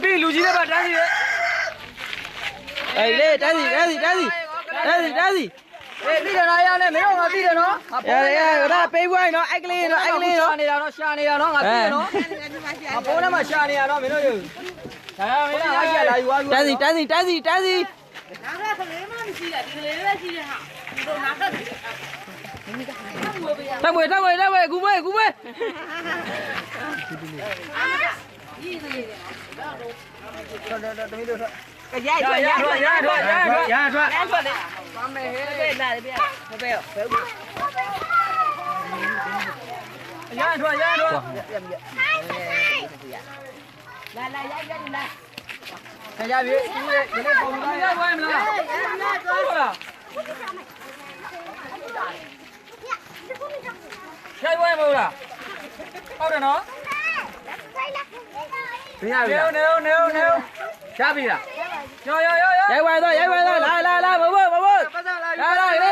ပြီးလူကြီးလည်းပါတန်းစီလေအေးလေတန်းစီအေးသိတယ်နော်ရောက်နေမင်းတို့ငါသိတယ်နော်ရဒါပေးပွားနော်အိုက်ကလေးနော်ရှာနေတာနော်ငါသိတယ်နော်အပေါ်ထဲမှာရှာနေရနော်မင်းတို့ယူဒါမင်းကငါရှာလာယူသွားတန်းစီဒါကကလေးမှမရှိတာဒီကလေးပဲရှိတယ်ဟာဒီတော့နာတော့တက်ဝဲကူမွေးရထွက်လေသွားမယ်ဟဲ့လာတယ်ဗျမပဲရောရထွက်လာရိုက်ခရပြီဒီနေ့ပုံလာရဝိုင်းမလားဟုတ်လားရိုက်ဝိုင်းမဟုတ်လားဟုတ်တယ်နော်နေရပြီရပြီလားရိုက်ဝိုင်းတော့လာဘဘ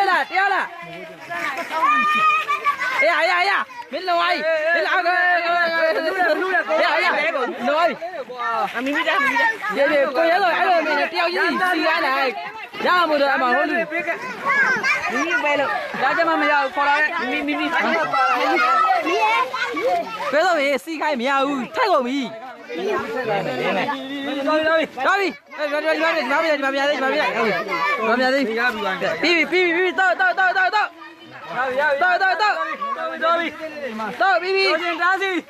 လာတရားလားအေးရမင်းလောဝိုင်းမင်းလောကလောအမီမီတာကိုရတော့အဲ့လိုမင်းတယောက်ကြီးစီရိုင်းလာရမို့တော့အမဟုတ်လူမီပဲလို့လာကြမမရဘူးခေါ်လာမီဘယ်တော့မေးစီခိုင်းမရဘူးထက်ကုန်ပြီတော်ပြီဒီမှာပြသေးပြီးတော့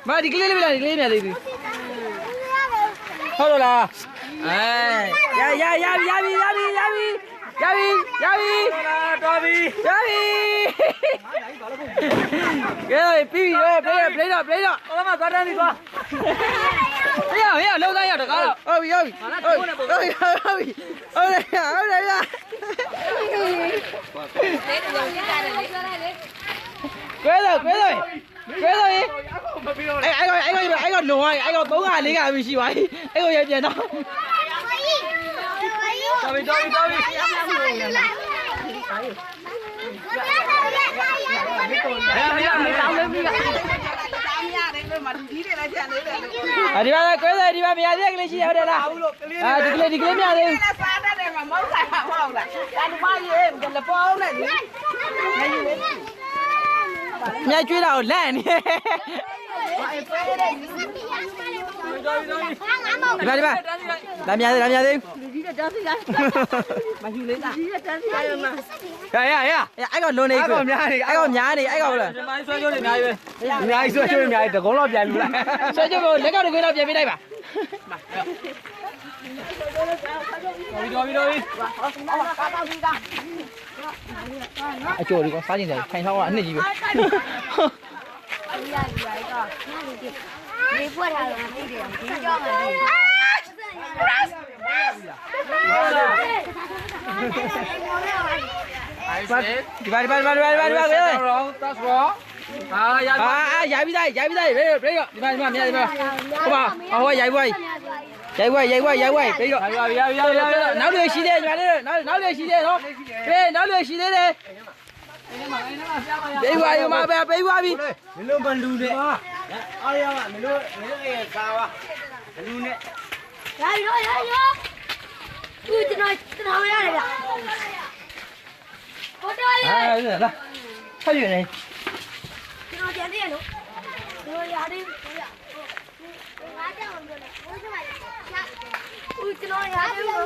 မာဒီကလေးလေးပြလာဒီကလေးမြသေးပြီဟုတ်လို့လားရပြီတော်ပြီကဲပြီးရောပလေးတော့ဘာမှသွားတန်းနေသွားဟေးလုံးသားရတကားတော့ဟုတ်ပြီကွဲတော့အဲ့ကလုံသွားအဲ့က3က4ကပြီရှိပါပြီအဲ့ကိုရပြန်တော့တော်ပြီဒီမှာကွဲတယ်ဒီမှာမရသေးကလေးရှိရဟုတ်တယ်လားဒီကလေးမရသေးဘူးစားတတ်တယ်မှာမဟုတ်လားဒါဒီမရေးလပေါ်အောင်နဲ့မြတ်ကျွေးတာကိုလက်နေဒီမှာလာမြသေးဒီကတန်းစီလားမယူလေးလားဒီကတန်းစီရမှာအဲ့ကလွန်နေကိုများနေအဲ့ကလားဒီမိုင်းဆွဲကြိုးနေအများကြီးတကုံးတော့ပြန်လူလိုက်ဆွဲကြိုးကိုလက်ကောက်တစ်ခွေးတော့ပြန်ပေးလိုက်ပါတော်ပြီအကျိုးဒီကစားကျင်တယ်ခိုင်ထောင်းကအနှစ်ကြီးပဲ你过来了，那边你叫嘛？ဒီပါthat's wrong ရပြီသားဘယ်ရောဒီမှာမြတ်ဒီမှာဟိုဟိုရိုက်ဝိုင်းဘယ်ရောနောက်တွေရှိသေးတယ်ညီမလေးနောက်တွေရှိသေးနော်နောက်တွေရှိသေးတယ်ပေးပါရမပဲပေးပါပြီမင်းတို့မလူနဲ့အားရပါမင်းတို့ရဲ့ကာပါလူနဲ့သူကျွန်တော်ရတယ်ဗျကိုတော်ရလာဆက်ရနေကျွန်တော်ကြံသေးရလို့တို့ရတယ်ငါကြောက်လို့လေဘိုးစမဦးကျွန်တော်ရတယ်လို့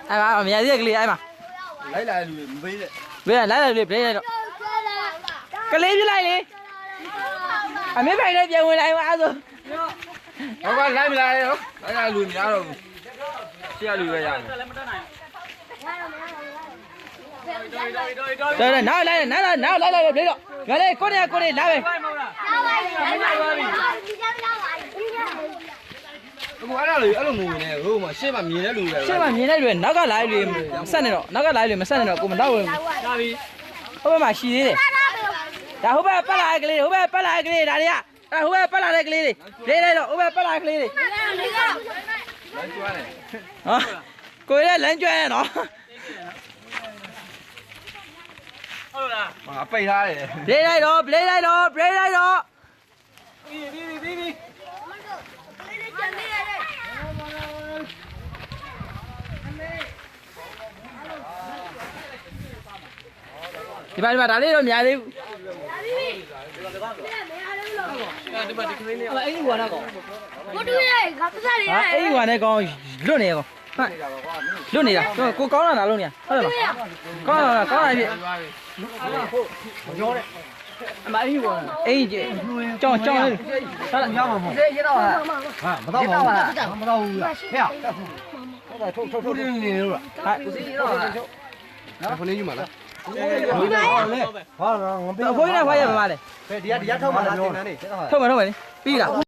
အဲ့မမြတ်သေးကလေးအဲ့မှာလိုက်လာလူမပေးနဲ့ဘေးလိုက်တော့ကလေးပြလိုက်လေအမေပိုင်နဲ့ပြန်ဝင်လိုက်ပါအဲ့ဆိုဟောကလိုက်မလာရောလိုက်လာလူများတော့ရှေ့ကလူပဲရတယ်တော်နောက်လိုက်ပြေတော့ငါလေးကိုနေလာပဲအခုအဲ့ဒါလေအဲ့လိုမဝင်နဲ့ဟိုမှာရှေ့မှာမြင်တဲ့လူတွေရှေ့မှာမြင်တဲ့လူတွေနောက်ကလာလူတွေမဆက်နဲ့တော့ကိုမတော့ဝင်လာပြီဟိုဘက်မှာရှိသေးတယ်ဒါဟိုဘက်ပတ်လာတဲ့ကလေးဒါတွေကဟိုဘက်ပတ်လာတဲ့ကလေးတွေလေးတော့ဟိုဘက်ပတ်လာကလေးတွေကိုရလမ်းကျွမ်းရနော်ဟုတ်လားဟာပိတ်ထားတယ်ပြေးလိုက်တော့ပြီးပြီးမ ဒီမှာဒါလေးတော့များသေးဘူး 我这个搞不啥的。 ဟာအဲ့ဒီဟိုနဲ့ကောင်းလွတ်နေကောလွတ်နေတာကိုကောင်းလာတာလုံးနေဟုတ်တယ်မကောင်းလာပြီ အမအေးဘော အေးကြောင်းလေးဟုတ်လား ရေတော့ဟာမတော့ပါဘူးမတော့ဘူးဟဲ့ထုတ်နေလို့လား ဟာ နော်ခလေးယူမှာလား အဖိုးနဲ့ဖွားရပါလေ ဒီကထုတ်မှာလားတင်တန်းနေ ထုတ်မယ်ပြီးလား